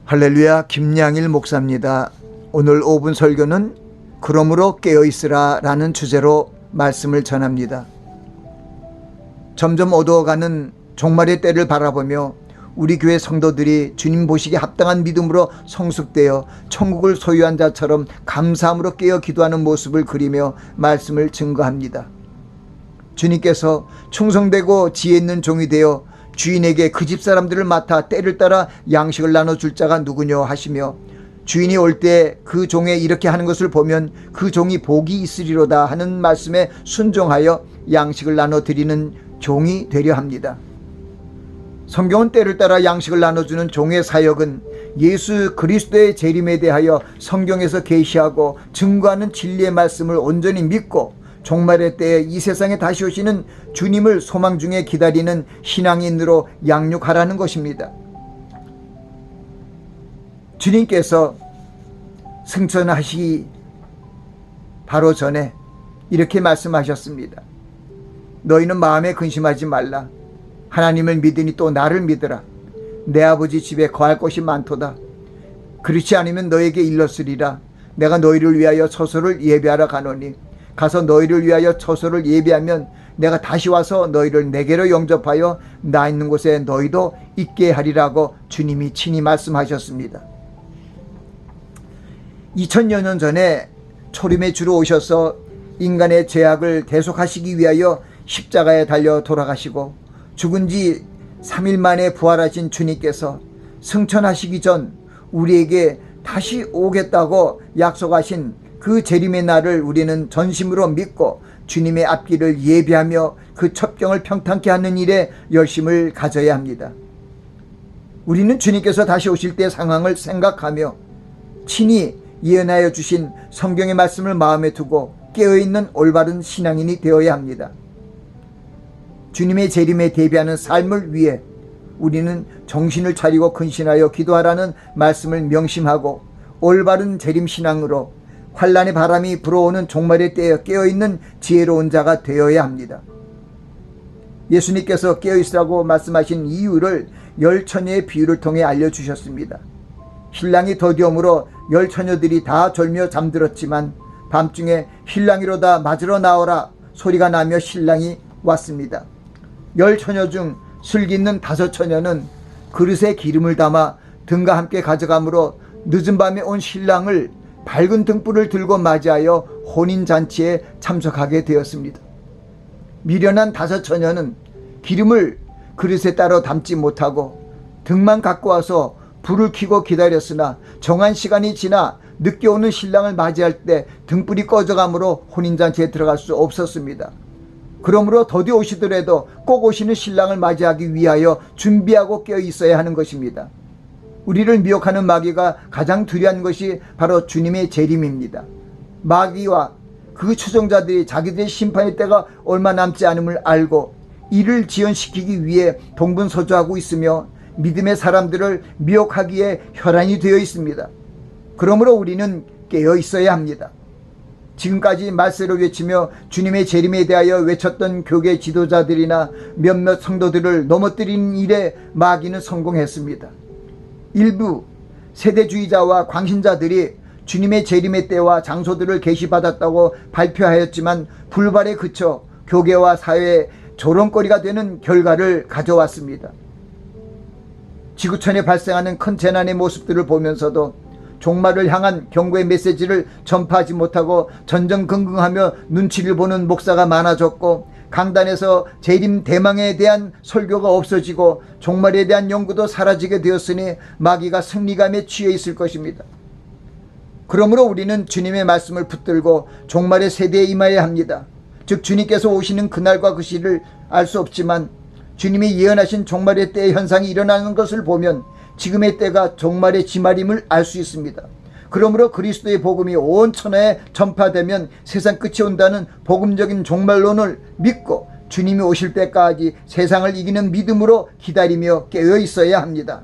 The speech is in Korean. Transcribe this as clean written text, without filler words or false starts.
할렐루야, 김양일 목사입니다. 오늘 5분 설교는 그러므로 깨어있으라 라는 주제로 말씀을 전합니다. 점점 어두워가는 종말의 때를 바라보며 우리 교회 성도들이 주님 보시기에 합당한 믿음으로 성숙되어 천국을 소유한 자처럼 감사함으로 깨어 기도하는 모습을 그리며 말씀을 증거합니다. 주님께서 충성되고 지혜 있는 종이 되어 주인에게 그 집 사람들을 맡아 때를 따라 양식을 나눠줄 자가 누구뇨 하시며, 주인이 올 때 그 종의 이렇게 하는 것을 보면 그 종이 복이 있으리로다 하는 말씀에 순종하여 양식을 나눠드리는 종이 되려 합니다. 성경은 때를 따라 양식을 나눠주는 종의 사역은 예수 그리스도의 재림에 대하여 성경에서 계시하고 증거하는 진리의 말씀을 온전히 믿고 종말의 때에 이 세상에 다시 오시는 주님을 소망 중에 기다리는 신앙인으로 양육하라는 것입니다. 주님께서 승천하시기 바로 전에 이렇게 말씀하셨습니다. 너희는 마음에 근심하지 말라. 하나님을 믿으니 또 나를 믿으라. 내 아버지 집에 거할 곳이 많도다. 그렇지 않으면 너에게 일렀으리라. 내가 너희를 위하여 처소를 예비하러 가노니 가서 너희를 위하여 처소를 예비하면 내가 다시 와서 너희를 내게로 영접하여 나 있는 곳에 너희도 있게 하리라고 주님이 친히 말씀하셨습니다. 2000여 년 전에 초림의 주로 오셔서 인간의 죄악을 대속하시기 위하여 십자가에 달려 돌아가시고 죽은 지 3일 만에 부활하신 주님께서 승천하시기 전 우리에게 다시 오겠다고 약속하신 그 재림의 날을 우리는 전심으로 믿고 주님의 앞길을 예비하며 그 첩경을 평탄케 하는 일에 열심을 가져야 합니다. 우리는 주님께서 다시 오실 때 상황을 생각하며 친히 예언하여 주신 성경의 말씀을 마음에 두고 깨어있는 올바른 신앙인이 되어야 합니다. 주님의 재림에 대비하는 삶을 위해 우리는 정신을 차리고 근신하여 기도하라는 말씀을 명심하고 올바른 재림 신앙으로 환난의 바람이 불어오는 종말의 때에 깨어있는 지혜로운 자가 되어야 합니다. 예수님께서 깨어있으라고 말씀하신 이유를 열 처녀의 비유를 통해 알려주셨습니다. 신랑이 더디움으로 열 처녀들이 다 졸며 잠들었지만 밤중에 신랑이로다 맞으러 나오라 소리가 나며 신랑이 왔습니다. 열 처녀 중 슬기 있는 5 처녀는 그릇에 기름을 담아 등과 함께 가져가므로 늦은 밤에 온 신랑을 밝은 등불을 들고 맞이하여 혼인잔치에 참석하게 되었습니다. 미련한 5 처녀는 기름을 그릇에 따로 담지 못하고 등만 갖고 와서 불을 켜고 기다렸으나 정한 시간이 지나 늦게 오는 신랑을 맞이할 때 등불이 꺼져가므로 혼인잔치에 들어갈 수 없었습니다. 그러므로 더디 오시더라도 꼭 오시는 신랑을 맞이하기 위하여 준비하고 깨어 있어야 하는 것입니다. 우리를 미혹하는 마귀가 가장 두려운 것이 바로 주님의 재림입니다. 마귀와 그 추종자들이 자기들의 심판의 때가 얼마 남지 않음을 알고 이를 지연시키기 위해 동분서주하고 있으며 믿음의 사람들을 미혹하기에 혈안이 되어 있습니다. 그러므로 우리는 깨어 있어야 합니다. 지금까지 말세를 외치며 주님의 재림에 대하여 외쳤던 교계 지도자들이나 몇몇 성도들을 넘어뜨리는 일에 마귀는 성공했습니다. 일부 세대주의자와 광신자들이 주님의 재림의 때와 장소들을 계시받았다고 발표하였지만 불발에 그쳐 교계와 사회에 조롱거리가 되는 결과를 가져왔습니다. 지구촌에 발생하는 큰 재난의 모습들을 보면서도 종말을 향한 경고의 메시지를 전파하지 못하고 전전긍긍하며 눈치를 보는 목사가 많아졌고 강단에서 재림 대망에 대한 설교가 없어지고 종말에 대한 연구도 사라지게 되었으니 마귀가 승리감에 취해 있을 것입니다. 그러므로 우리는 주님의 말씀을 붙들고 종말의 세대에 임해야 합니다. 즉 주님께서 오시는 그날과 그 시를 알 수 없지만 주님이 예언하신 종말의 때의 현상이 일어나는 것을 보면 지금의 때가 종말의 지말임을 알 수 있습니다. 그러므로 그리스도의 복음이 온 천하에 전파되면 세상 끝이 온다는 복음적인 종말론을 믿고 주님이 오실 때까지 세상을 이기는 믿음으로 기다리며 깨어 있어야 합니다.